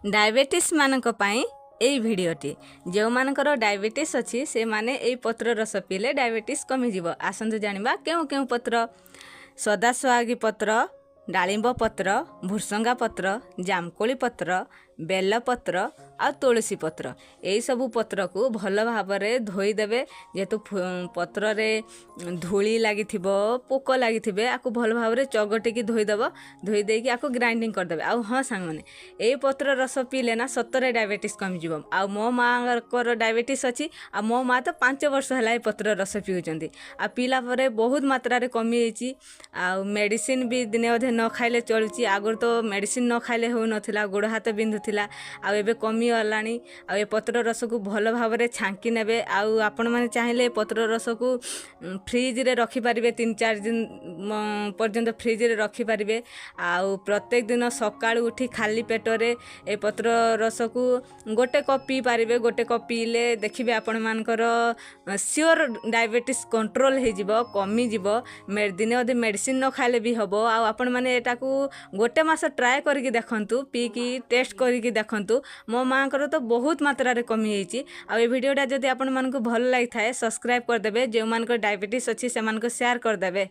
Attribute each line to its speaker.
Speaker 1: Diabetes मानक पाई एई भिडियोटी जो मानकर डायबिटीज अच्छी से माने एई पत्र रस पीले डायबिटीज कमी जीव। आसंतु जानिबा केउ केउ पत्र। सदासुहागी पत्र, डालिंब पत्र, भुसंगा पत्र, जामकोली पत्र, बेल पत्र आ तुलसी पत्र। यही सबू पत्र को भल भाव में धोईदेवे जेहेतु पत्र रे धूली लगी पोक लगी आपको भल भाव में चगटिकी धोईदेव। धोई देकी आपको ग्राइंडिंग करदेवे। आ हाँ सांग मैंने यही पत्र रस पीले ना सतरे डायबिटीज कमीज। आ मो माँ को डायबिटीज अच्छी। आ मो माँ तो 5 वर्ष है पत्र रस पीउछंती। आ पीला परे बहुत मात्रा रे कमी होईची। आ मेडिसिन भी दिने अधे न खाइले चलुची। आगुर तो मेडिसिन न खाइले हो नथिला, गोड़ हाथ बिंधुथिला। आ एबे कमी गलानी। आ ए पत्र रस को भल भाव में छांकी नेबे। आ आपण माने चाहिले पत्र रस को फ्रिज रे रखी पारिबे 3-4 दिन पर्यंत फ्रिज रे रखी पारिबे। आ प्रत्येक दिन सकाळ उठी खाली पेटरे ए पत्र रस को गोटे कप पी पारिबे। गोटे कप पीले देखिबे आपण मानकर सियोर डायबिटीज कंट्रोल हो जिवो, कमी जिवो। दिने अधे मेडिसिन न खाइले भी हबो। आ आपण माने एटा को गोटे मास ट्राए करके देखंतु, पी की टेस्ट करके देखंतु। मो माँ को तो बहुत मात्रा रे कमी होईची। आ ए वीडियोटा जदि आपण मानकु भल लागि थाए सब्सक्राइब कर देबे। जे मानकर डायबिटीज अछि से मानक शेयर कर देबे।